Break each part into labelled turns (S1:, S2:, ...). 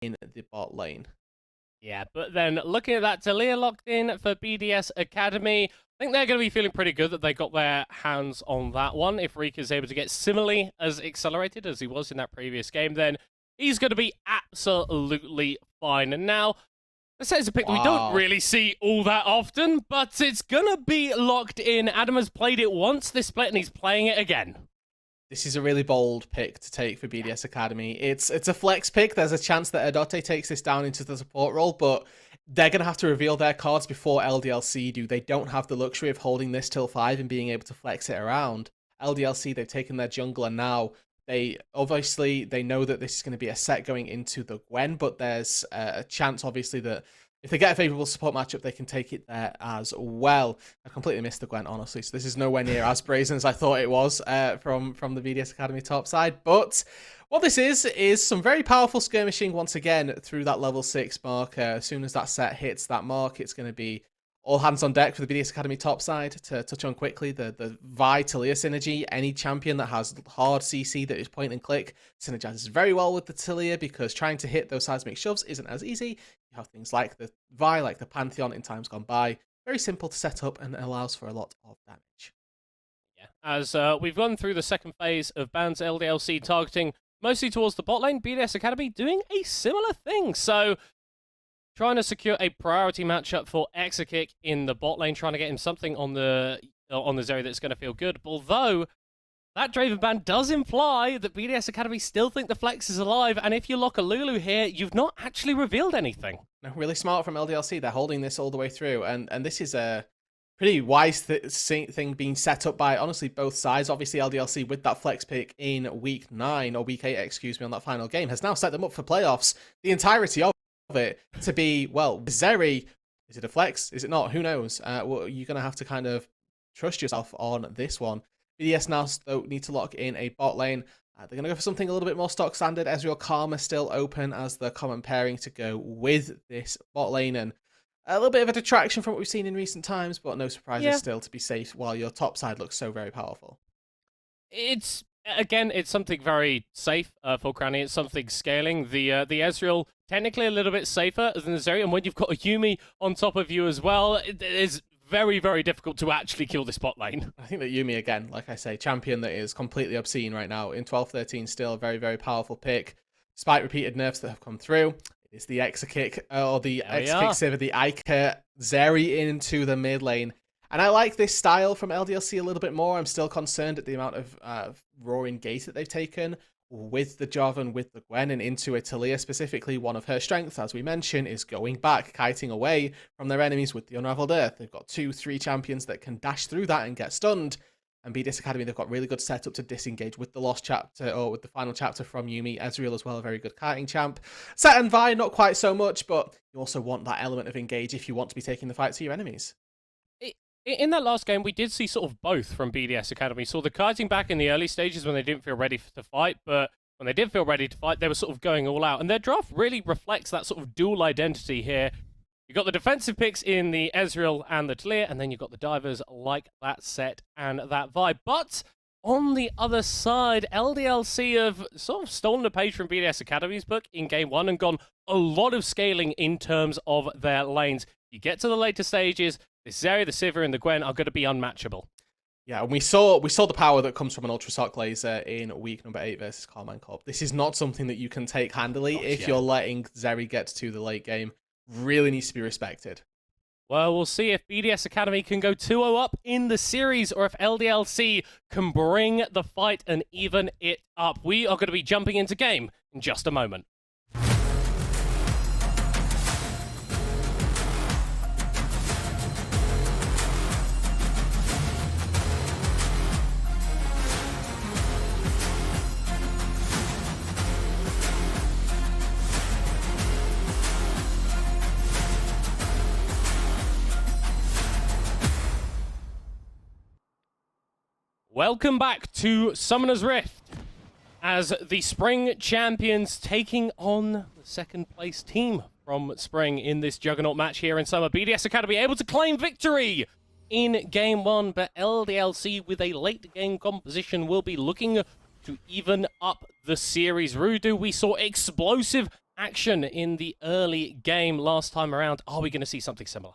S1: in the bot lane.
S2: Yeah, but then looking at that, Talia locked in for BDS Academy. I think they're going to be feeling pretty good that they got their hands on that one. If Rika's able to get similarly as accelerated as he was in that previous game, then he's going to be absolutely fine. And now, let's say it's a pick that we don't really see all that often, but it's going to be locked in. Adam has played it once this split, and he's playing it again.
S1: This is a really bold pick to take for BDS Academy. It's a flex pick. There's a chance that Adote takes this down into the support role, but they're going to have to reveal their cards before LDLC do. They don't have the luxury of holding this till 5 and being able to flex it around. LDLC, they've taken their jungler now. They know that this is going to be a set going into the Gwen, but there's a chance, obviously, that if they get a favourable support matchup, they can take it there as well. I completely missed the Gwen, honestly, so this is nowhere near as brazen as I thought it was from the BDS Academy top side. But what this is some very powerful skirmishing once again through that level 6 mark. As soon as that set hits that mark, it's going to be all hands on deck for the BDS Academy top side. To touch on quickly, the Vi Talia synergy. Any champion that has hard CC that is point and click synergizes very well with the Talia, because trying to hit those seismic shoves isn't as easy. You have things like the Vi, like the Pantheon in times gone by. Very simple to set up and allows for a lot of damage.
S2: Yeah, as we've gone through the second phase of bans LDLC targeting mostly towards the bot lane, BDS Academy doing a similar thing. So trying to secure a priority matchup for Exakick in the bot lane, trying to get him something on the Zeri that's going to feel good. Although that Draven ban does imply that BDS Academy still think the flex is alive, and if you lock a Lulu here, you've not actually revealed anything.
S1: No, really smart from LDLC. They're holding this all the way through, and this is a pretty wise thing being set up by, honestly, both sides. Obviously, LDLC with that flex pick in week 9, or week 8, excuse me, on that final game, has now set them up for playoffs. The entirety of it to be, well, Zeri, is it a flex? Is it not? Who knows? Well, you're going to have to kind of trust yourself on this one. BDS now though need to lock in a bot lane. They're going to go for something a little bit more stock standard. Ezreal Karma still open as the common pairing to go with this bot lane, and a little bit of a detraction from what we've seen in recent times, but no surprises still to be safe while your top side looks so very powerful.
S2: It's something very safe for Cranny. It's something scaling. The Ezreal, technically a little bit safer than the Zeri, and when you've got a Yuumi on top of you as well, it is very, very difficult to actually kill this bot lane.
S1: I think that Yuumi, again, like I say, champion that is completely obscene right now. In 12-13, still a very, very powerful pick. Despite repeated nerfs that have come through, it's the Exakick, or the Exakick Sivir, the Ica Zeri into the mid lane. And I like this style from LDLC a little bit more. I'm still concerned at the amount of roaring gate that they've taken with the Jarvan, with the Gwen, and into a Talia specifically. One of her strengths, as we mentioned, is going back, kiting away from their enemies with the Unraveled Earth. They've got 2-3 champions that can dash through that and get stunned. And BDS Academy, they've got really good setup to disengage with the lost chapter, or with the final chapter from Yuumi. Ezreal as well, a very good kiting champ. Set and Vi, not quite so much, but you also want that element of engage if you want to be taking the fight to your enemies.
S2: In that last game, we did see sort of both from BDS Academy. Saw the kiting back in the early stages when they didn't feel ready to fight, but when they did feel ready to fight, they were sort of going all out. And their draft really reflects that sort of dual identity here. You've got the defensive picks in the Ezreal and the Talia, and then you've got the divers like that set and that vibe. But on the other side, LDLC have sort of stolen a page from BDS Academy's book in Game 1 and gone a lot of scaling in terms of their lanes. You get to the later stages, the Zeri, the Sivir, and the Gwen are going to be unmatchable.
S1: Yeah, and we saw the power that comes from an Ultra Sock Laser in week number 8 versus Carmine Corp. This is not something that you can take handily if you're letting Zeri get to the late game. Really needs to be respected.
S2: Well, we'll see if BDS Academy can go 2-0 up in the series, or if LDLC can bring the fight and even it up. We are going to be jumping into game in just a moment. Welcome back to Summoner's Rift, as the Spring champions taking on the second place team from Spring in this Juggernaut match here in Summer. BDS Academy able to claim victory in Game 1, but LDLC with a late game composition will be looking to even up the series. Rudu, we saw explosive action in the early game last time around. Are we going to see something similar?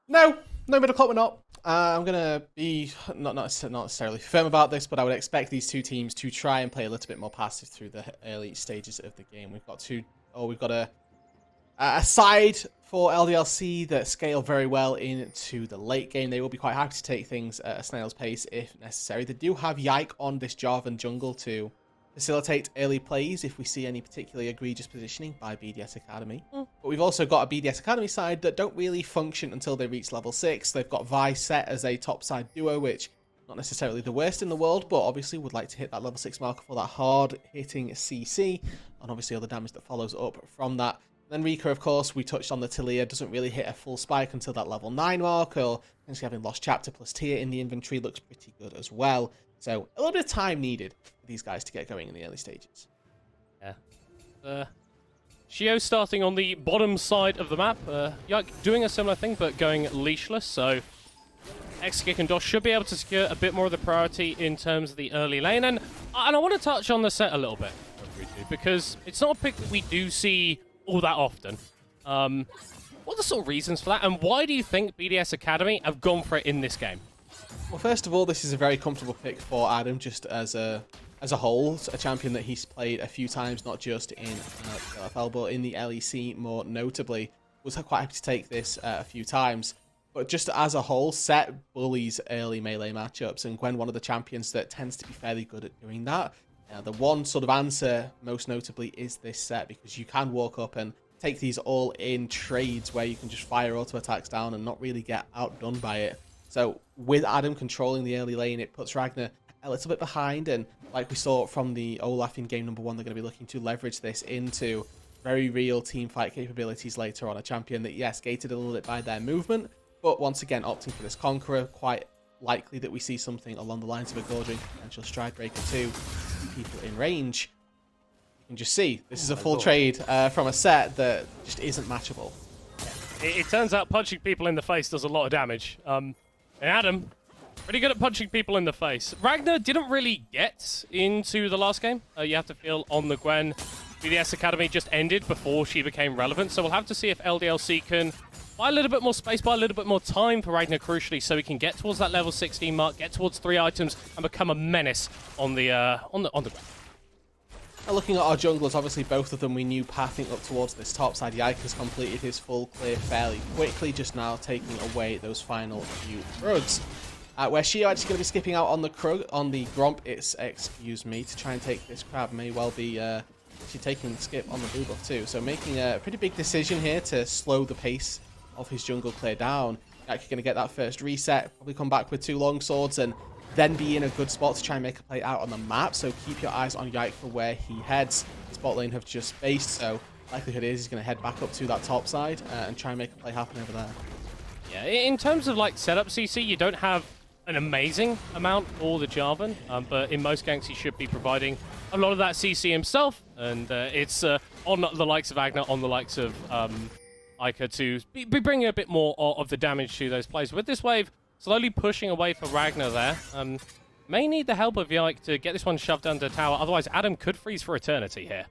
S1: No middle clock, we're not. I'm going to be not necessarily firm about this, but I would expect these two teams to try and play a little bit more passive through the early stages of the game. We've got a side for LDLC that scale very well into the late game. They will be quite happy to take things at a snail's pace if necessary. They do have Yike on this Jarvan jungle to facilitate early plays if we see any particularly egregious positioning by BDS Academy. But we've also got a BDS Academy side that don't really function until they reach level 6. They've got Vi set as a top side duo, which not necessarily the worst in the world, but obviously would like to hit that level 6 marker for that hard hitting CC, and obviously all the damage that follows up from that. Then Rika, of course, we touched on the Talia, doesn't really hit a full spike until that level 9 mark, or potentially having Lost Chapter plus Tier in the inventory looks pretty good as well. So a little bit of time needed for these guys to get going in the early stages.
S2: Yeah. Shio starting on the bottom side of the map. Yike doing a similar thing, but going leashless, so X-Kick and Dosh should be able to secure a bit more of the priority in terms of the early lane. And I want to touch on the set a little bit, because it's not a pick that we do see all that often. What are the sort of reasons for that, and why do you think BDS Academy have gone for it in this game?
S1: Well, first of all, this is a very comfortable pick for Adam, just as a whole. A champion that he's played a few times, not just in LFL, but in the LEC more notably. Was quite happy to take this a few times. But just as a whole, Set bullies early melee matchups, and Gwen one of the champions that tends to be fairly good at doing that. The one sort of answer, most notably, is this Set, because you can walk up and take these all-in trades where you can just fire auto attacks down and not really get outdone by it. So with Adam controlling the early lane, it puts Ragnar a little bit behind, and like we saw from the Olaf in game number 1, they're going to be looking to leverage this into very real team fight capabilities later on. A champion that, yes, gated a little bit by their movement, but once again opting for this Conqueror. Quite likely that we see something along the lines of a Gorging, potential Stride Breaker 2, people in range. You can just see, this is a full trade from a Set that just isn't matchable.
S2: It turns out punching people in the face does a lot of damage. And Adam, pretty good at punching people in the face. Ragnar didn't really get into the last game. You have to feel on the Gwen. BDS Academy just ended before she became relevant, so we'll have to see if LDLC can buy a little bit more space, buy a little bit more time for Ragnar, crucially, so he can get towards that level 16 mark, get towards 3 items, and become a menace on the Gwen.
S1: Looking at our junglers, obviously both of them we knew pathing up towards this top side. Yike has completed his full clear fairly quickly, just now taking away those final few Krugs. Where Shio actually going to be skipping out on the Gromp, to try and take this crab. May well be actually taking the skip on the blue buff too. So making a pretty big decision here to slow the pace of his jungle clear down. Yike going to get that first reset, probably come back with 2 long swords, and then be in a good spot to try and make a play out on the map. So keep your eyes on Yike for where he heads. His bot lane have just spaced, so likelihood is he's going to head back up to that top side and try and make a play happen over there.
S2: Yeah, in terms of like setup CC, you don't have an amazing amount for the Jarvan, but in most ganks he should be providing a lot of that CC himself, and it's on the likes of Agner, on the likes of Ica to be bringing a bit more of the damage to those plays. With this wave slowly pushing away for Ragnar there, may need the help of Yike to get this one shoved under tower, otherwise Adam could freeze for eternity here.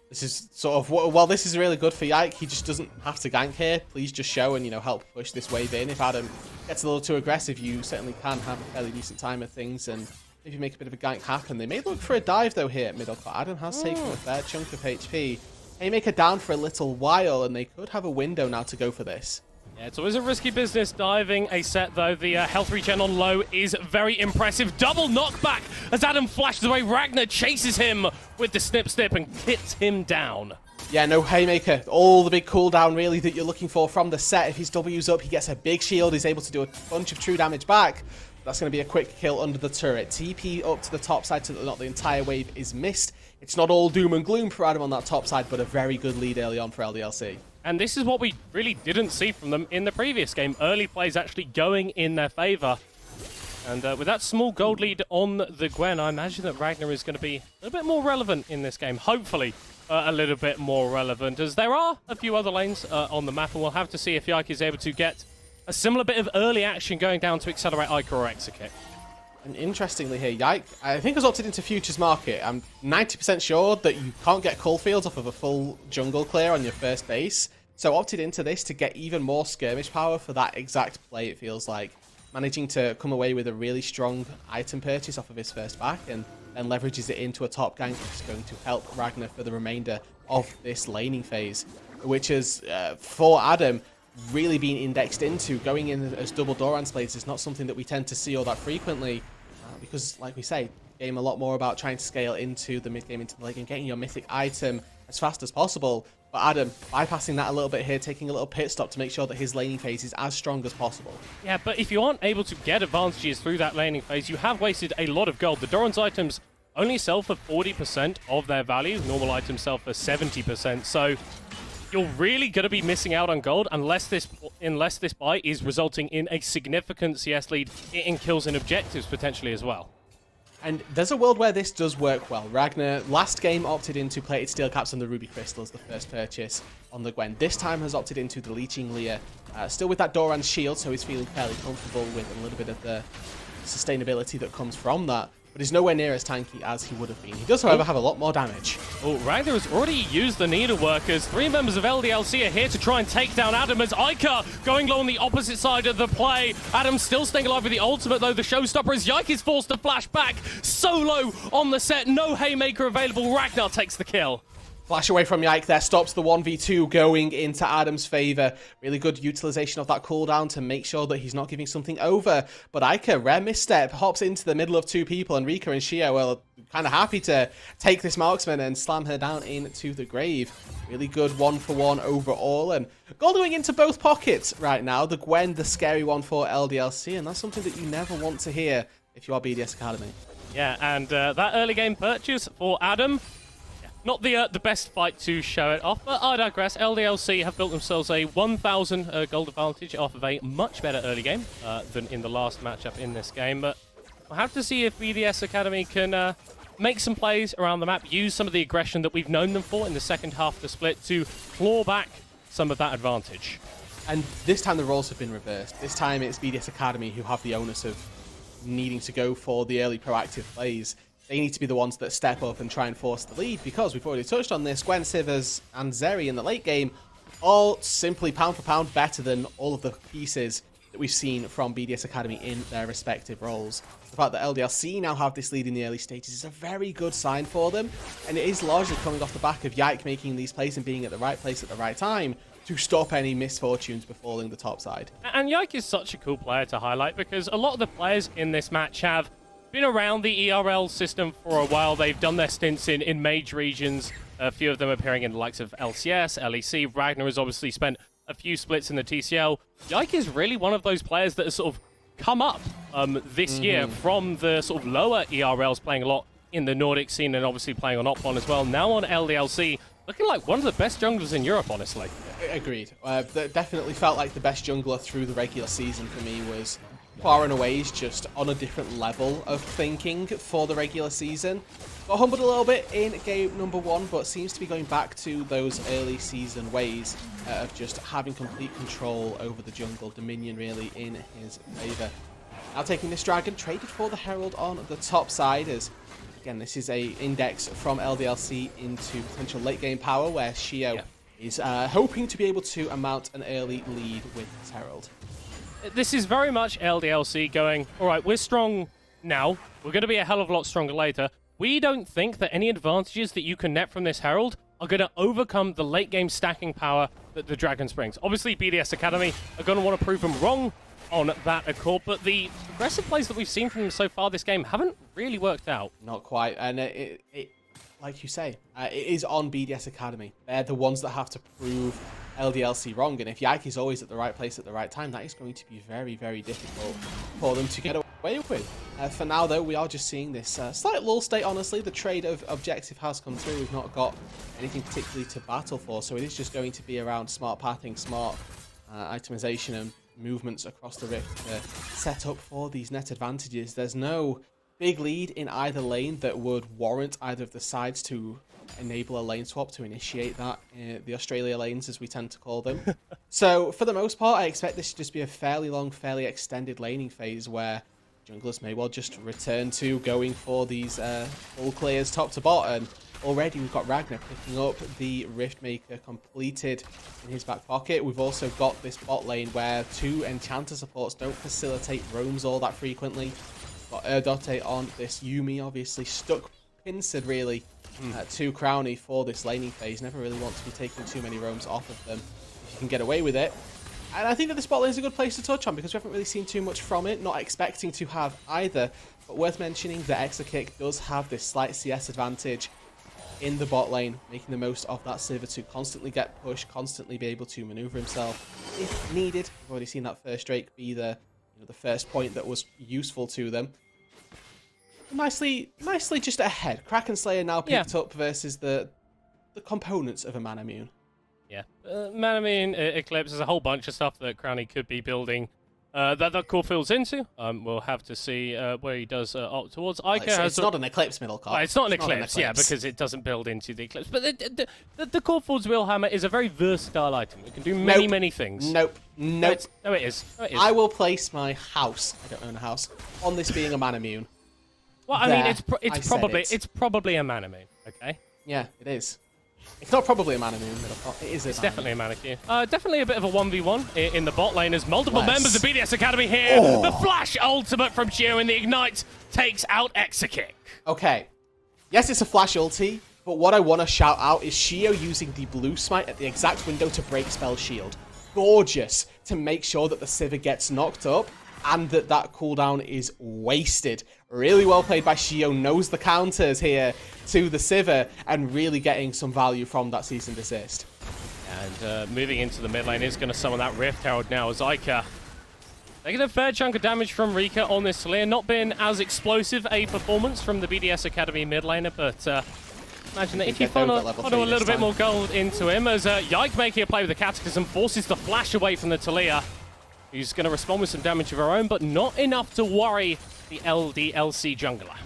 S1: This is sort of, well, this is really good for Yike. He just doesn't have to gank here. Please just show and, help push this wave in. If Adam gets a little too aggressive, you certainly can have a fairly decent time of things and maybe make a bit of a gank happen. They may look for a dive, though, here at middle court. Adam has taken a fair chunk of HP. Haymaker down for a little while, and they could have a window now to go for this.
S2: Yeah, it's always a risky business diving a Set, though. The health regen on low is very impressive. Double knockback as Adam flashes away. Ragnar chases him with the snip and hits him down.
S1: Yeah, no Haymaker. All the big cooldown, really, that you're looking for from the Set. If his W's up, he gets a big shield. He's able to do a bunch of true damage back. That's going to be a quick kill under the turret. TP up to the top side so that not the entire wave is missed. It's not all doom and gloom for Adam on that top side, but a very good lead early on for LDLC.
S2: And this is what we really didn't see from them in the previous game. Early plays actually going in their favor. And with that small gold lead on the Gwen, I imagine that Ragnar is going to be a little bit more relevant in this game. Hopefully a little bit more relevant, as there are a few other lanes on the map, and we'll have to see if Yike is able to get a similar bit of early action going down to accelerate Ica or Execute.
S1: And interestingly here, Yike, I think has opted into Futures Market. I'm 90% sure that you can't get Coalfields off of a full jungle clear on your first base. So opted into this to get even more skirmish power for that exact play, it feels like. Managing to come away with a really strong item purchase off of his first back, and then leverages it into a top gank, which is going to help Ragnar for the remainder of this laning phase. Which is, for Adam, really being indexed into. Going in as double Doran's plays is not something that we tend to see all that frequently. Because, like we say, game a lot more about trying to scale into the mid game, into the late game, getting your mythic item as fast as possible. But Adam, bypassing that a little bit here, taking a little pit stop to make sure that his laning phase is as strong as possible.
S2: Yeah, but if you aren't able to get advantages through that laning phase, you have wasted a lot of gold. The Doran's items only sell for 40% of their value. Normal items sell for 70%. So you're really going to be missing out on gold unless this buy is resulting in a significant CS lead in kills and objectives potentially as well.
S1: And there's a world where this does work well. Ragnar, last game, opted into plated steel caps and the ruby crystal as the first purchase on the Gwen. This time has opted into the leeching Lear. Still with that Doran's shield, so he's feeling fairly comfortable with a little bit of the sustainability that comes from that. But he's nowhere near as tanky as he would have been. He does, however, have a lot more damage.
S2: Oh, Ragnar has already used the needle workers. 3 members of LDLC are here to try and take down Adam as Ica going low on the opposite side of the play. Adam still staying alive with the ultimate, though. The showstopper is Yike is forced to flash back. Solo on the set. No haymaker available. Ragnar takes the kill.
S1: Flash away from Yike there, stops the 1v2 going into Adam's favor. Really good utilization of that cooldown to make sure that he's not giving something over. But Ica, rare misstep, hops into the middle of 2 people, and Rika and Shio are kind of happy to take this marksman and slam her down into the grave. Really good 1-for-1 overall, and gold going into both pockets right now. The Gwen, the scary one for LDLC, and that's something that you never want to hear if you are BDS Academy.
S2: Yeah, and that early game purchase for Adam, not the best fight to show it off, but I digress. LDLC have built themselves a 1,000 gold advantage off of a much better early game than in the last matchup in this game. But we'll have to see if BDS Academy can make some plays around the map, use some of the aggression that we've known them for in the second half of the split to claw back some of that advantage.
S1: And this time the roles have been reversed. This time it's BDS Academy who have the onus of needing to go for the early proactive plays. They need to be the ones that step up and try and force the lead, because we've already touched on this. Gwen, Sivers, and Zeri in the late game, all simply pound for pound better than all of the pieces that we've seen from BDS Academy in their respective roles. The fact that LDLC now have this lead in the early stages is a very good sign for them, and it is largely coming off the back of Yike making these plays and being at the right place at the right time to stop any misfortunes befalling the top side.
S2: And Yike is such a cool player to highlight, because a lot of the players in this match have been around the ERL system for a while. They've done their stints in mage regions. A few of them appearing in the likes of LCS, LEC. Ragnar has obviously spent a few splits in the TCL. Yike is really one of those players that has sort of come up this year from the sort of lower ERLs, playing a lot in the Nordic scene and obviously playing on Opon as well. Now on LDLC, looking like one of the best junglers in Europe, honestly.
S1: Agreed. That definitely felt like the best jungler through the regular season for me was far and away just on a different level of thinking for the regular season. Got humbled a little bit in game number 1, but seems to be going back to those early season ways of just having complete control over the jungle, dominion really in his favour. Now taking this dragon, traded for the Herald on the top side, as again this is a index from LDLC into potential late game power, where Shio is hoping to be able to amount an early lead with his Herald.
S2: This is very much LDLC going, all right, we're strong now. We're going to be a hell of a lot stronger later. We don't think that any advantages that you can net from this Herald are going to overcome the late game stacking power that the Dragons brings. Obviously, BDS Academy are going to want to prove them wrong on that accord, but the aggressive plays that we've seen from them so far this game haven't really worked out.
S1: Not quite, and it like you say, it is on BDS Academy. They're the ones that have to prove LDLC wrong, and if Yike is always at the right place at the right time, that is going to be very, very difficult for them to get away with. For now, though, we are just seeing this slight lull state, honestly. The trade of objective has come through. We've not got anything particularly to battle for, so it is just going to be around smart pathing, smart itemization, and movements across the rift to set up for these net advantages. There's no big lead in either lane that would warrant either of the sides to enable a lane swap to initiate that, the Australia lanes as we tend to call them. So for the most part, I expect this to just be a fairly long, fairly extended laning phase where junglers may well just return to going for these full clears top to bottom. Already we've got Ragnar picking up the Riftmaker completed in his back pocket. We've also got this bot lane where 2 Enchanter supports don't facilitate roams all that frequently. Got Erdote on this Yuumi, obviously stuck pincered really to Crowny for this laning phase. Never really want to be taking too many roams off of them if you can get away with it. And I think that this bot lane is a good place to touch on because we haven't really seen too much from it. Not expecting to have either. But worth mentioning that Exakick does have this slight CS advantage in the bot lane, making the most of that Sivir to constantly get pushed, constantly be able to maneuver himself if needed. We've already seen that first Drake be the first point that was useful to them. Nicely just ahead. Kraken Slayer now picked up versus the components of a Manamune.
S2: Yeah, Manamune, Eclipse, there's a whole bunch of stuff that Crowny could be building that core fills into. We'll have to see where he does opt towards. Ica
S1: it's not an Eclipse middle card.
S2: It's not an Eclipse, yeah, because it doesn't build into the Eclipse. But the core Ford's Wheelhammer is a very versatile item. It can do many things.
S1: Nope.
S2: No, it is.
S1: I will place my house, I don't own a house, on this being a Manamune.
S2: Well, I mean, it's probably a Manamune, okay?
S1: Yeah, it is. It's not probably a Manamune, but it is a
S2: It's definitely a Manamune. Definitely a bit of a 1v1 in the bot lane as multiple members of BDS Academy here. Oh. The Flash ultimate from Gio and the Ignite takes out Exakick.
S1: Okay. Yes, it's a Flash ulti, but what I want to shout out is Shio using the blue smite at the exact window to break spell shield. Gorgeous to make sure that the Sivir gets knocked up and that cooldown is wasted. Really well played by Shio, knows the counters here to the Sivir and really getting some value from that cease and desist.
S2: And moving into the mid lane is going to summon that Rift Herald now as Ica taking a fair chunk of damage from Rika on this Slayer. Not been as explosive a performance from the BDS Academy mid laner, but imagine that if you funnel a little bit more gold into him as Yike making a play with the Cataclysm forces the Flash away from the Talia. He's going to respond with some damage of her own, but not enough to worry the LDLC jungler.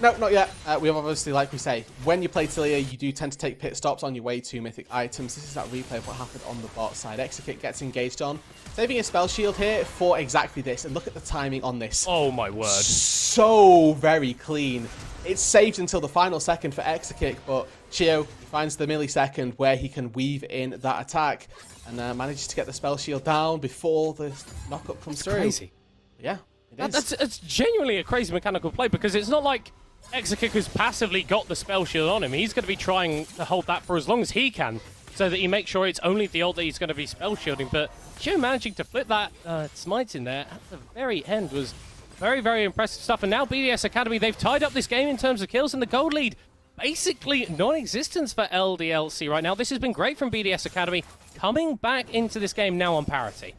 S1: No, not yet. We have obviously, like we say, when you play Talia, you do tend to take pit stops on your way to mythic items. This is that replay of what happened on the bot side. Exakick gets engaged on, saving a spell shield here for exactly this. And look at the timing on this.
S2: Oh my word.
S1: So very clean. It's saved until the final second for Exakick, but Shio finds the millisecond where he can weave in that attack and manages to get the spell shield down before the knockup comes through.
S2: Crazy.
S1: Yeah, it is.
S2: It's genuinely a crazy mechanical play because it's not like Exakick has passively got the spell shield on him. He's going to be trying to hold that for as long as he can so that he makes sure it's only the ult that he's going to be spell shielding. But Shio managing to flip that smite in there at the very end was very, very impressive stuff. And now BDS Academy, they've tied up this game in terms of kills, and the gold lead basically non-existence for LDLC right now. This has been great from BDS Academy, coming back into this game now on parity.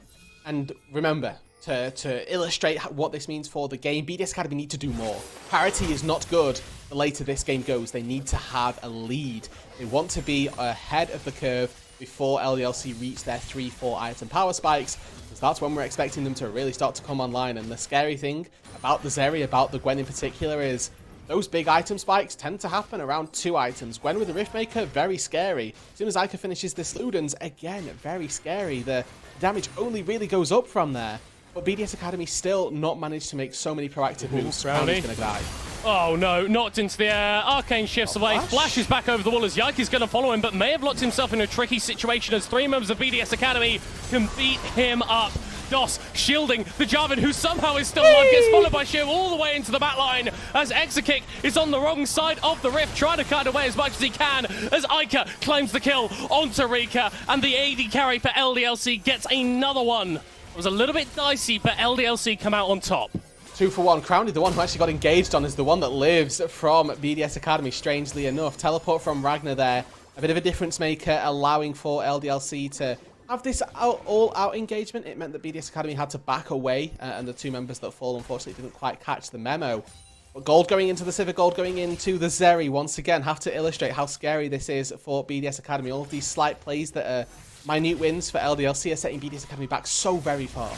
S1: And remember, to illustrate what this means for the game, BDS Academy need to do more. Parity is not good the later this game goes. They need to have a lead. They want to be ahead of the curve before LDLC reach their 3-4 item power spikes, because that's when we're expecting them to really start to come online. And the scary thing about the Zeri, about the Gwen in particular, is those big item spikes tend to happen around 2 items. Gwen with the Riftmaker, very scary. As soon as Ica finishes this Ludens, again, very scary. The damage only really goes up from there. But BDS Academy still not managed to make so many proactive moves. Crowny's gonna die.
S2: Oh no, knocked into the air. Arcane shifts away. Flash is back over the wall as Yike is going to follow him, but may have locked himself in a tricky situation as 3 members of BDS Academy can beat him up. Dos shielding the Jarvan, who somehow is still alive, gets followed by Shio all the way into the back line as Exakick is on the wrong side of the rift, trying to cut away as much as he can as Ica claims the kill onto Rika, and the AD carry for LDLC gets another one. It was a little bit dicey, but LDLC come out on top.
S1: 2 for 1. Crowny, the one who actually got engaged on, is the one that lives from BDS Academy, strangely enough. Teleport from Ragnar there. A bit of a difference maker, allowing for LDLC to have this all-out engagement. It meant that BDS Academy had to back away, and the 2 members that fall, unfortunately, didn't quite catch the memo. But gold going into the Sivir, gold going into the Zeri. Once again, have to illustrate how scary this is for BDS Academy. All of these slight plays that are minute wins for LDLC are setting BDS Academy back so very far.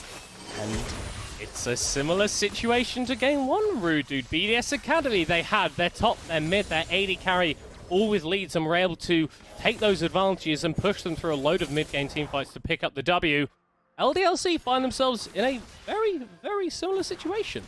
S2: And it's a similar situation to game 1, Rude Dude. BDS Academy, they had their top, their mid, their AD carry, all with leads, and were able to take those advantages and push them through a load of mid-game teamfights to pick up the W. LDLC find themselves in a very, very similar situation.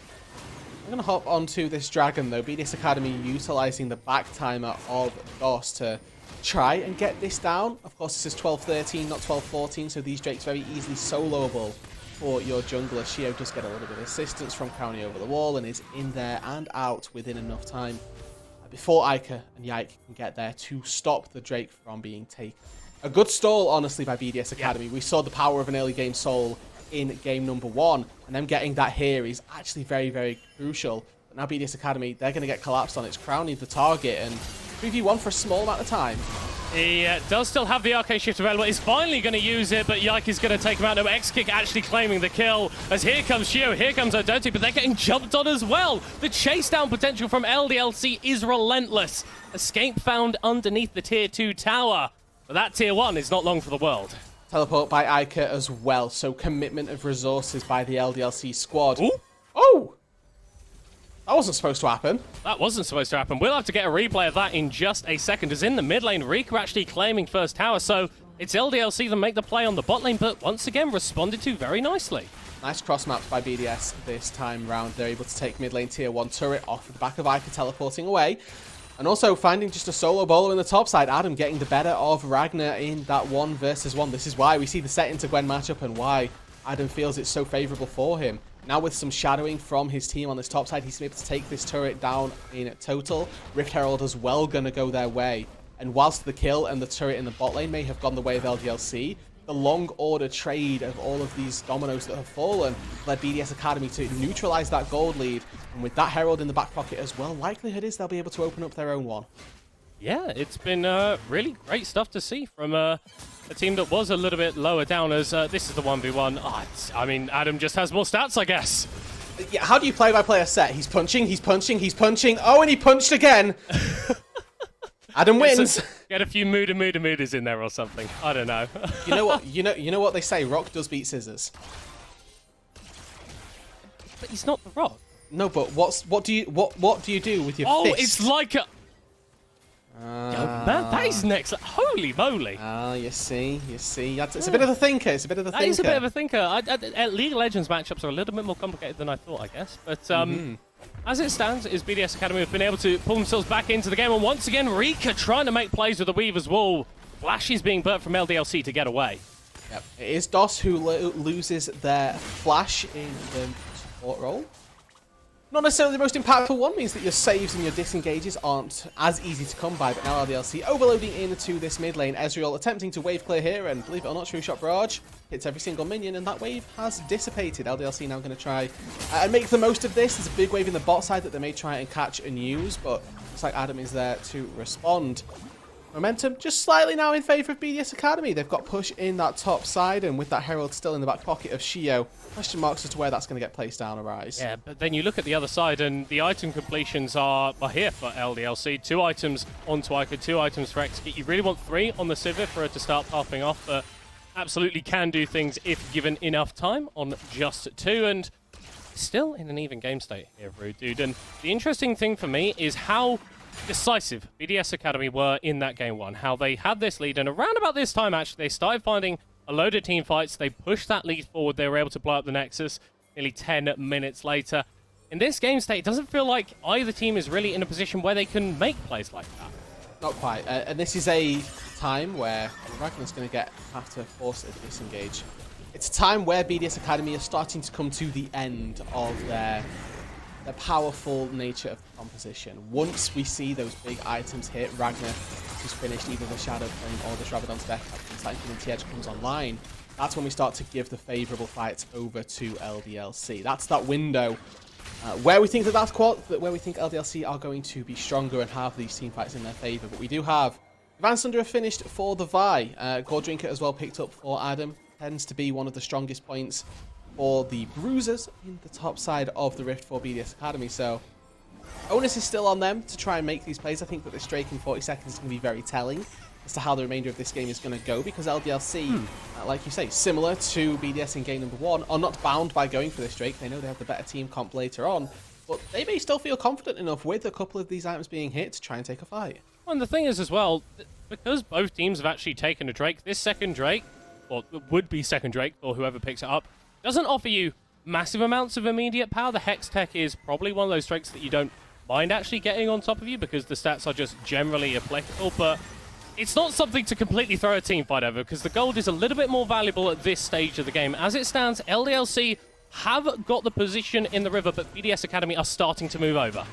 S1: I'm going to hop onto this dragon, though. BDS Academy utilizing the back timer of DOS to try and get this down. Of course, this is 12-13, not 12-14, so these Drakes very easily soloable for your jungler. Shio does get a little bit of assistance from County over the wall and is in there and out within enough time before Ica and Yike can get there to stop the Drake from being taken. A good stall, honestly, by BDS Academy. We saw the power of an early game soul in game number 1, and them getting that here is actually very, very crucial. But now BDS Academy, they're going to get collapsed on its crown, need the target, and 3v1 for a small amount of time.
S2: He does still have the arcane shift available. He's finally going to use it, but Yike is going to take him out. No, X-Kick actually claiming the kill. As here comes Shio, here comes Odoti, but they're getting jumped on as well. The chase down potential from LDLC is relentless. Escape found underneath the tier 2 tower. But that tier 1 is not long for the world.
S1: Teleport by Ica as well, so commitment of resources by the LDLC squad.
S2: Ooh.
S1: Oh! That wasn't supposed to happen.
S2: That wasn't supposed to happen. We'll have to get a replay of that in just a second. As in the mid lane, Rika actually claiming first tower, so it's LDLC that make the play on the bot lane, but once again responded to very nicely.
S1: Nice cross maps by BDS this time round. They're able to take mid lane tier 1 turret off the back of Ica teleporting away. And also finding just a solo bowler in the top side. Adam getting the better of Ragnar in that 1 versus 1. This is why we see the set into Gwen matchup and why Adam feels it's so favourable for him. Now with some shadowing from his team on this top side, he's able to take this turret down in total. Rift Herald as well going to go their way. And whilst the kill and the turret in the bot lane may have gone the way of LDLC, the long order trade of all of these dominoes that have fallen led BDS Academy to neutralize that gold lead. And with that Herald in the back pocket as well, likelihood is they'll be able to open up their own one.
S2: Yeah, it's been really great stuff to see from a team that was a little bit lower down as this is the 1v1. Oh, I mean, Adam just has more stats, I guess.
S1: Yeah, how do you play by player set? He's punching, he's punching, he's punching. Oh, and he punched again. Adam wins.
S2: Get a few mooders in there or something. I don't know.
S1: You know what? You know what they say. Rock does beat scissors.
S2: But he's not the Rock.
S1: No, but what do you do with your fist?
S2: Oh, it's like a. Yo, man, that is next. Holy moly!
S1: You see, it's a bit of a thinker. It's a bit of a thinker.
S2: That is a bit of a thinker. League of Legends matchups are a little bit more complicated than I thought, I guess. But as it stands, is BDS Academy have been able to pull themselves back into the game, and once again, Rika trying to make plays with the Weaver's Wall. Flash is being burnt from LDLC to get away.
S1: Yep. It is DOS who loses their flash in the support role. Not necessarily the most impactful one, means that your saves and your disengages aren't as easy to come by, but now LDLC overloading into this mid lane. Ezreal attempting to wave clear here, and believe it or not, True Shot Barrage hits every single minion, and that wave has dissipated. LDLC now going to try and make the most of this. There's a big wave in the bot side that they may try and catch and use, but looks like Adam is there to respond. Momentum just slightly now in favour of BDS Academy. They've got push in that top side, and with that Herald still in the back pocket of Shio, question marks as to where that's going to get placed down arise.
S2: Yeah, but then you look at the other side, and the item completions are here for LDLC. 2 items onto Ica, 2 items for X-Kit. You really want 3 on the Sivir for her to start popping off, but absolutely can do things if given enough time on just 2, and still in an even game state here, Rude Dude. And the interesting thing for me is how decisive BDS Academy were in that game 1, how they had this lead, and around about this time actually they started finding a load of team fights. They pushed that lead forward, they were able to blow up the Nexus nearly 10 minutes later. In this game state, it doesn't feel like either team is really in a position where they can make plays like that.
S1: Not quite, and this is a time where Ragnar's going to have to force a disengage. It's a time where BDS Academy are starting to come to the end of their powerful nature of the composition. Once we see those big items hit, Ragnar, who's finished either the Shadow Flame or the Rabadon's Death, and Sanctity Edge comes online, that's when we start to give the favourable fights over to LDLC. That's that window where we think where we think LDLC are going to be stronger and have these team fights in their favour. But we do have Van Sunder finished for the Vi. Gore Drinker as well picked up for Adam. Tends to be one of the strongest points for the Bruisers in the top side of the Rift for BDS Academy. So onus is still on them to try and make these plays. I think that this Drake in 40 seconds is going to be very telling as to how the remainder of this game is going to go, because LDLC, like you say, similar to BDS in game number 1, are not bound by going for this Drake. They know they have the better team comp later on, but they may still feel confident enough with a couple of these items being hit to try and take a fight.
S2: Well, and the thing is as well, because both teams have actually taken a Drake, this second Drake, or would-be second Drake, or whoever picks it up, doesn't offer you massive amounts of immediate power. The Hex Tech is probably one of those strengths that you don't mind actually getting on top of you because the stats are just generally applicable, but it's not something to completely throw a team fight over because the gold is a little bit more valuable at this stage of the game. As it stands, LDLC have got the position in the river, but BDS Academy are starting to move over.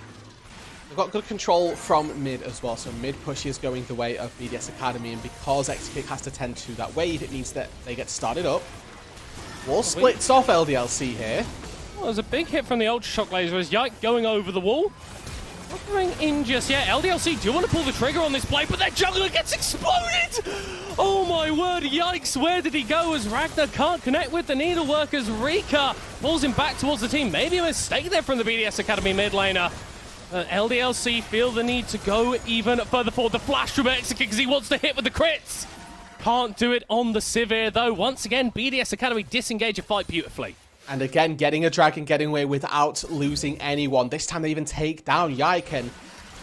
S1: They've got good control from mid as well, so mid push is going the way of BDS Academy, and because X-Kick has to tend to that wave, it means that they get started up. Wall splits off LDLC here.
S2: Well, there's a big hit from the Ultra Shock Laser as Yike going over the wall. Not going in just yet. LDLC do want to pull the trigger on this play, but their jungler gets exploded! Oh my word, yikes, where did he go as Ragnar can't connect with the needleworkers? Rika pulls him back towards the team. Maybe a mistake there from the BDS Academy mid laner. LDLC feel the need to go even further forward. The flash from Exekick because he wants to hit with the crits. Can't do it on the Sivir though. Once again, BDS Academy disengage a fight beautifully.
S1: And again, getting a dragon, getting away without losing anyone. This time they even take down Yike.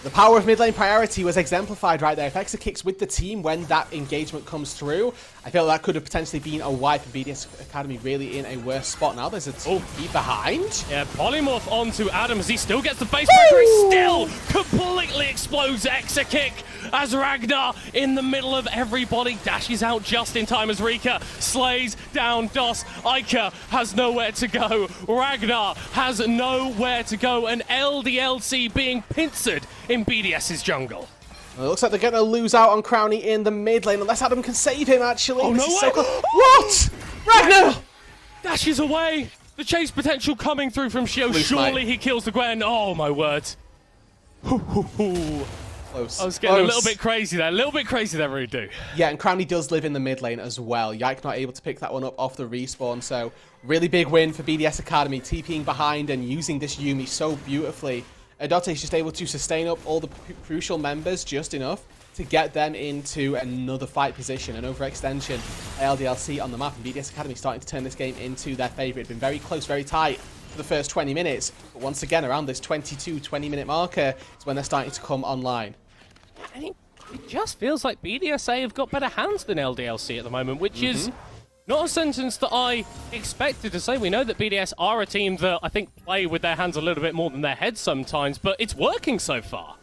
S1: The power of mid lane priority was exemplified right there. If Exa kicks with the team when that engagement comes through, I feel that could have potentially been a wipe for BDS Academy really in a worse spot. Now there's a team behind.
S2: Yeah, polymorph onto Adam as he still gets the base breaker. He still completely explodes Exa kick as Ragnar in the middle of everybody dashes out just in time as Rika slays down Dos. Ica has nowhere to go. Ragnar has nowhere to go, and LDLC being pincered in BDS's jungle.
S1: Well, it looks like they're going to lose out on Crownie in the mid lane unless Adam can save him, actually.
S2: Oh,
S1: this
S2: no
S1: is
S2: way!
S1: So close. What? Ragnar!
S2: Dashes away. The chase potential coming through from Shio. Surely he kills the Gwen. Oh, my word.
S1: Close.
S2: I was getting a little bit crazy there. A little bit crazy there, Rudu.
S1: Yeah, and Crownie does live in the mid lane as well. Yike not able to pick that one up off the respawn, so really big win for BDS Academy, TPing behind and using this Yuumi so beautifully. Adote is just able to sustain up all the crucial members just enough to get them into another fight position. An overextension, LDLC on the map, and BDS Academy starting to turn this game into their favourite. It's been very close, very tight for the first 20 minutes, but once again, around this 20-minute marker is when they're starting to come online.
S2: And it just feels like BDSA have got better hands than LDLC at the moment, which is not a sentence that I expected to say. We know that BDS are a team that I think play with their hands a little bit more than their heads sometimes, but it's working so far.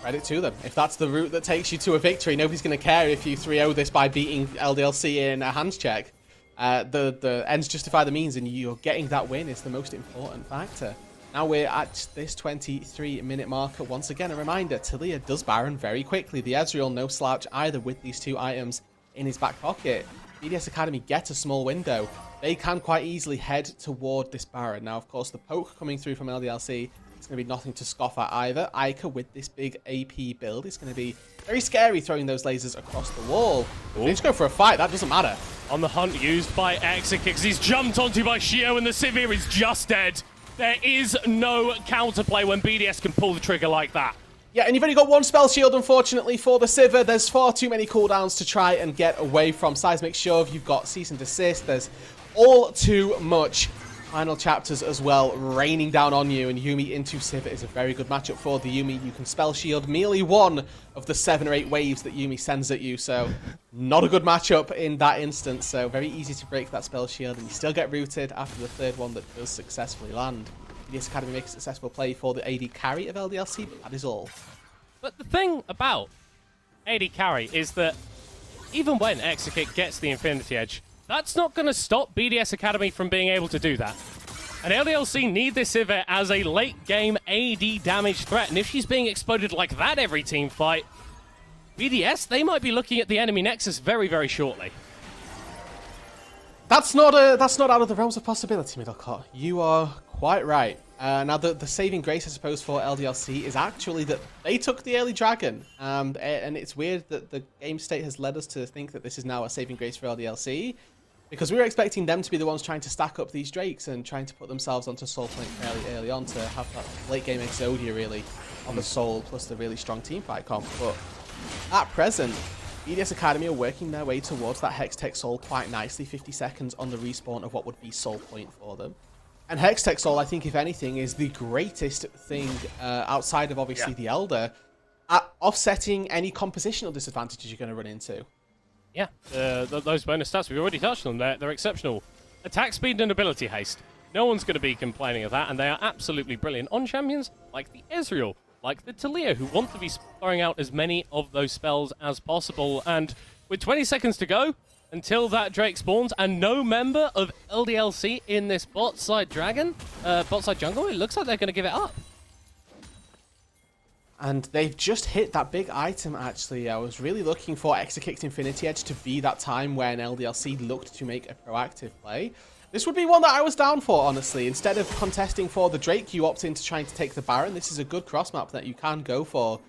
S1: Credit to them. If that's the route that takes you to a victory, nobody's going to care if you 3-0 this by beating LDLC in a hands check. The ends justify the means, and you're getting that win is the most important factor. Now we're at this 23-minute marker. Once again, a reminder, Talia does Baron very quickly. The Ezreal no slouch either with these two items in his back pocket. BDS Academy get a small window. They can quite easily head toward this Baron. Now, of course, the poke coming through from LDLC is going to be nothing to scoff at either. Ica with this big AP build is going to be very scary throwing those lasers across the wall. They just go for a fight. That doesn't matter.
S2: On the hunt used by Exekick. He's jumped onto by Shio, and the Sivir is just dead. There is no counterplay when BDS can pull the trigger like that.
S1: Yeah, and you've only got one spell shield, unfortunately, for the Sivir. There's far too many cooldowns to try and get away from. Seismic Shove, you've got Cease and Desist. There's all too much final chapters as well raining down on you, and Yuumi into Sivir is a very good matchup for the Yuumi. You can spell shield merely one of the 7 or 8 waves that Yuumi sends at you, so not a good matchup in that instance. So very easy to break that spell shield, and you still get rooted after the third one that does successfully land. BDS Academy makes a successful play for the AD carry of LDLC, but that is all.
S2: But the thing about AD carry is that even when Exekick gets the Infinity Edge, that's not going to stop BDS Academy from being able to do that. And LDLC need this Sivir as a late-game AD damage threat, and if she's being exploded like that every team fight, BDS, they might be looking at the enemy Nexus very, very shortly.
S1: That's not out of the realms of possibility, Middlecott. You are quite right. Now, the saving grace, I suppose, for LDLC is actually that they took the early dragon. And it's weird that the game state has led us to think that this is now a saving grace for LDLC, because we were expecting them to be the ones trying to stack up these drakes and trying to put themselves onto Soul Point fairly early on to have that late game Exodia really on the Soul, plus the really strong teamfight comp. But at present, BDS Academy are working their way towards that Hextech Soul quite nicely, 50 seconds on the respawn of what would be Soul Point for them. And Hextech Soul, I think, if anything, is the greatest thing outside of, obviously, the Elder at offsetting any compositional disadvantages you're going to run into.
S2: Yeah, those bonus stats, we've already touched on them. They're exceptional. Attack speed and ability haste. No one's going to be complaining of that, and they are absolutely brilliant on champions like the Ezreal, like the Talia, who want to be throwing out as many of those spells as possible. And with 20 seconds to go until that Drake spawns, and no member of LDLC in this bot side jungle, it looks like they're going to give it up.
S1: And they've just hit that big item, actually. I was really looking for Exekick's Infinity Edge to be that time when LDLC looked to make a proactive play. This would be one that I was down for, honestly. Instead of contesting for the Drake, you opt into trying to take the Baron. This is a good cross map that you can go for.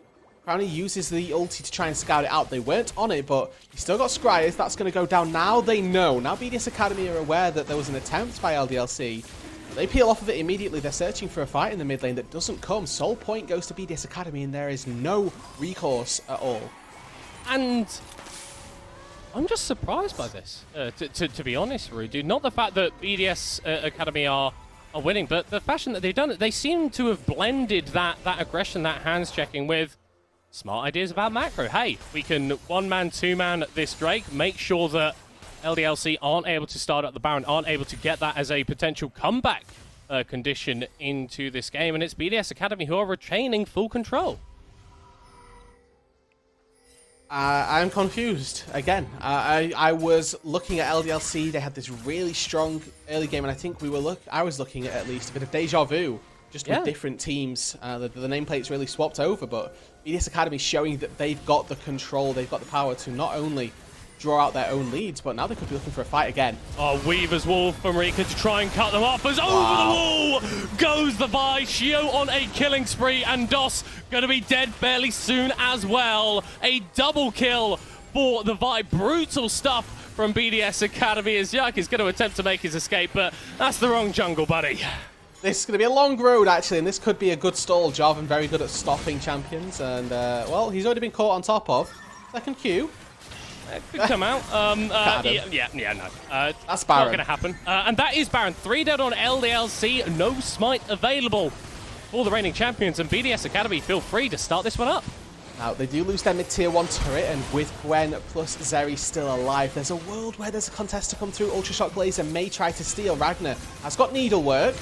S1: Crowny uses the ulti to try and scout it out. They weren't on it, but he still got Scryers. That's going to go down. Now they know. Now BDS Academy are aware that there was an attempt by LDLC. They peel off of it immediately. They're searching for a fight in the mid lane that doesn't come. Soul Point goes to BDS Academy, and there is no recourse at all.
S2: And I'm just surprised by this, to be honest, Rude. Not the fact that BDS Academy are winning, but the fashion that they've done it. They seem to have blended that aggression, that hands checking with smart ideas about macro. Hey, we can one-man, two-man this Drake, make sure that LDLC aren't able to start up the Baron, aren't able to get that as a potential comeback condition into this game, and it's BDS Academy who are retaining full control.
S1: I'm confused again. I was looking at LDLC. They had this really strong early game, and I think I was looking at least a bit of deja vu, just with different teams. The nameplates really swapped over, but BDS Academy showing that they've got the control, they've got the power to not only draw out their own leads, but now they could be looking for a fight again.
S2: Oh, Weaver's Wall from Rika to try and cut them off as over the wall goes the Vi. Shio on a killing spree, and Dos going to be dead fairly soon as well. A double kill for the Vi. Brutal stuff from BDS Academy as Yuck is going to attempt to make his escape, but that's the wrong jungle, buddy.
S1: This is going to be a long road, actually, and this could be a good stall. Jarvan very good at stopping champions, and, well, he's already been caught on top of. Second Q.
S2: Could come out. No.
S1: That's Baron.
S2: Not going to happen. And that is Baron. 3 dead on LDLC. No smite available for the reigning champions. And BDS Academy feel free to start this one up.
S1: Now, they do lose their mid-tier 1 turret, and with Gwen plus Zeri still alive, there's a world where there's a contest to come through. Ultra Shock Laser may try to steal. Ragnar has got needlework.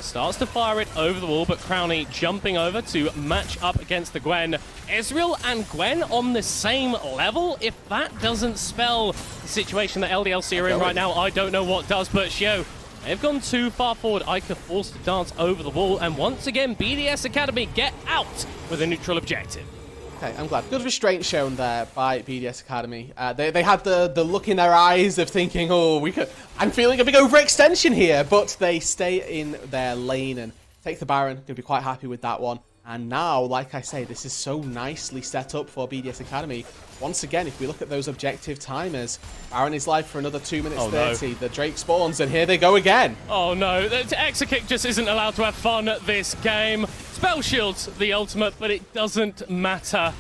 S2: Starts to fire it over the wall, but Crowny jumping over to match up against the Gwen. Ezreal and Gwen on the same level? If that doesn't spell the situation that LDLC are in right now, I don't know what does, but Shio, they've gone too far forward. Ica forced to dance over the wall, and once again, BDS Academy get out with a neutral objective.
S1: Okay, I'm glad. Good restraint shown there by BDS Academy. They had the look in their eyes of thinking, oh, I'm feeling a big overextension here, but they stay in their lane and take the Baron. Going to be quite happy with that one. And now, like I say, this is so nicely set up for BDS Academy. Once again, if we look at those objective timers, Baron is live for another 2 minutes 30. No. The Drake spawns, and here they go again.
S2: Oh no, Exekick just isn't allowed to have fun at this game. Spell Shield's the ultimate, but it doesn't matter.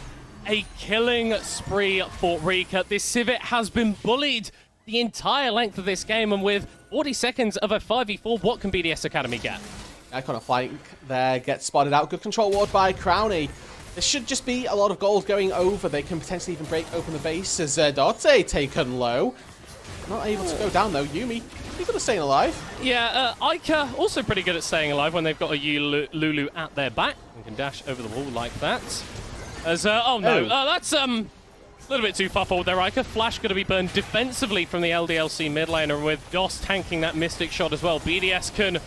S2: A killing spree for Rika. This Civet has been bullied the entire length of this game, and with 40 seconds of a 5v4, what can BDS Academy get?
S1: Icon of flank there gets spotted out. Good control ward by Crowny. There should just be a lot of gold going over. They can potentially even break open the base as Dote taken low. Not able to go down though. Yuumi, pretty good at staying alive.
S2: Yeah, Ica also pretty good at staying alive when they've got a Lulu at their back and can dash over the wall like that. As that's a little bit too far forward there, Ica. Flash going to be burned defensively from the LDLC mid laner, with Dos tanking that Mystic shot as well. BDS can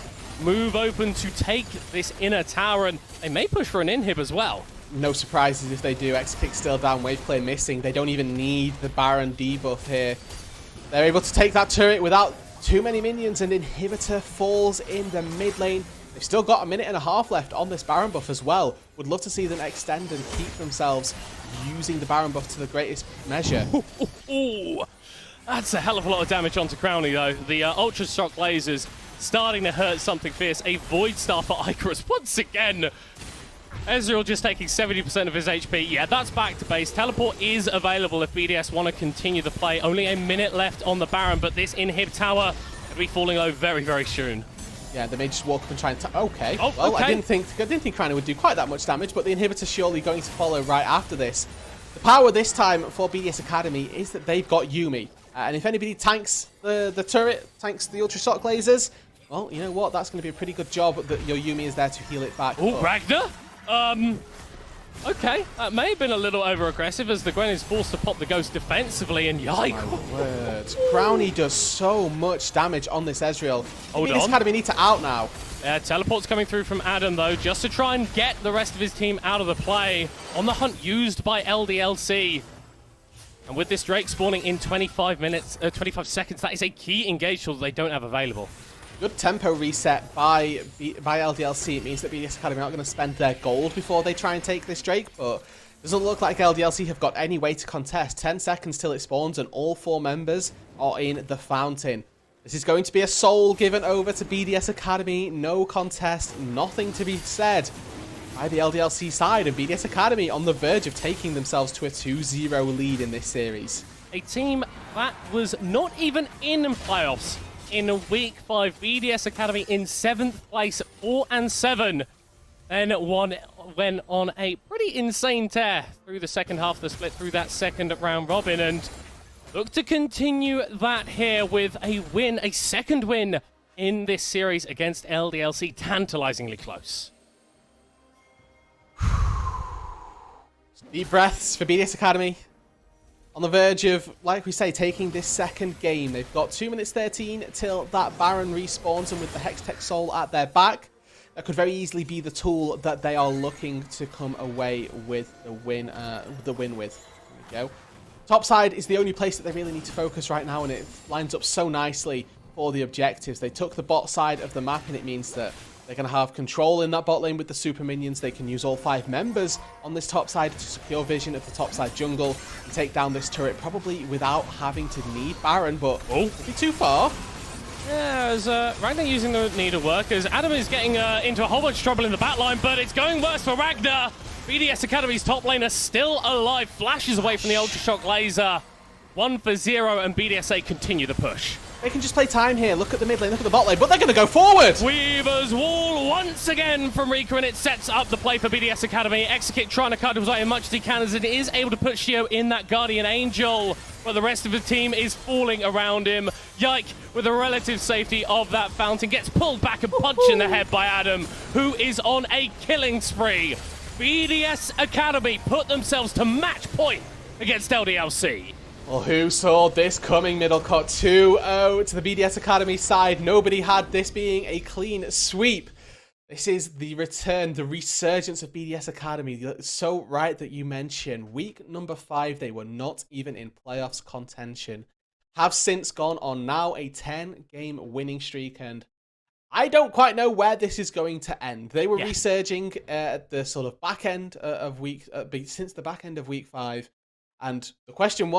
S2: move open to take this inner tower, and they may push for an inhib as well.
S1: No surprises if they do. Exekick still down, wave play missing. They don't even need the Baron debuff here. They're able to take that turret without too many minions, and Inhibitor falls in the mid lane. They've still got a minute and a half left on this Baron buff as well. Would love to see them extend and keep themselves using the Baron buff to the greatest measure.
S2: Ooh, that's a hell of a lot of damage onto Crowny though. The Ultra Shock lasers starting to hurt something fierce. A Void Star for Icarus once again. Ezreal just taking 70% of his HP. Yeah, that's back to base. Teleport is available if BDS want to continue the play. Only a minute left on the Baron, but this inhib tower will be falling low very, very soon.
S1: Yeah, they may just walk up and try and... Okay. Oh, well, okay. I didn't think Crowny would do quite that much damage, but the inhibitor surely going to follow right after this. The power this time for BDS Academy is that they've got Yuumi. And if anybody tanks the turret, tanks the Ultra Shock lasers, Well, you know what? That's going to be a pretty good job that your Yumi is there to heal it back.
S2: Oh, Ragnar? Okay, that may have been a little over-aggressive as the Gwen is forced to pop the Ghost defensively, and yikes.
S1: My word. Brownie does so much damage on this Ezreal.
S2: Hold on.
S1: This Academy need to out now.
S2: Teleport's coming through from Adam, though, just to try and get the rest of his team out of the play. On the hunt used by LDLC. And with this Drake spawning in 25 seconds, that is a key engage tool that they don't have available.
S1: Good tempo reset by LDLC. It means that BDS Academy aren't going to spend their gold before they try and take this Drake, but doesn't look like LDLC have got any way to contest. 10 seconds till it spawns, and all 4 members are in the fountain. This is going to be a soul given over to BDS Academy. No contest, nothing to be said by the LDLC side, and BDS Academy on the verge of taking themselves to a 2-0 lead in this series.
S2: A team that was not even in playoffs in week 5. BDS Academy in 7th place, 4-7. Then went on a pretty insane tear through the second half of the split, through that second round robin, and look to continue that here with a win, a second win in this series against LDLC, tantalizingly close.
S1: Deep breaths for BDS Academy. On the verge of, like we say, taking this second game. They've got 2 minutes 13 till that Baron respawns, and with the Hextech Soul at their back, that could very easily be the tool that they are looking to come away with the win. With. There we go. Top side is the only place that they really need to focus right now, and it lines up so nicely for the objectives. They took the bot side of the map, and it means that they're going to have control in that bot lane with the super minions. They can use all 5 members on this top side to secure vision of the top side jungle and take down this turret, probably without having to need Baron, but it'd be too far.
S2: Yeah, as Ragnar using the needle work, as Adam is getting into a whole bunch of trouble in the backline, but it's going worse for Ragnar. BDS Academy's top laner still alive, flashes away from the Ultra Shock laser. 1-0, and BDSA continue the push.
S1: They can just play time here. Look at the mid lane, look at the bot lane, but they're going to go forward.
S2: Weaver's Wall once again from Rika, and it sets up the play for BDS Academy. Execute trying to cut away as much as he can, as it is able to put Shio in that Guardian Angel, but the rest of the team is falling around him. Yike, with the relative safety of that fountain, gets pulled back and punched in the head by Adam, who is on a killing spree. BDS Academy put themselves to match point against LDLC.
S1: Well, who saw this coming? Middle cut 2-0 to the BDS Academy side. Nobody had this being a clean sweep. This is the return, the resurgence of BDS Academy. It's so right that you mentioned week number 5, they were not even in playoffs contention. Have since gone on now a 10-game winning streak, and I don't quite know where this is going to end. They were resurging at the sort of back end of since the back end of week 5, and the question was,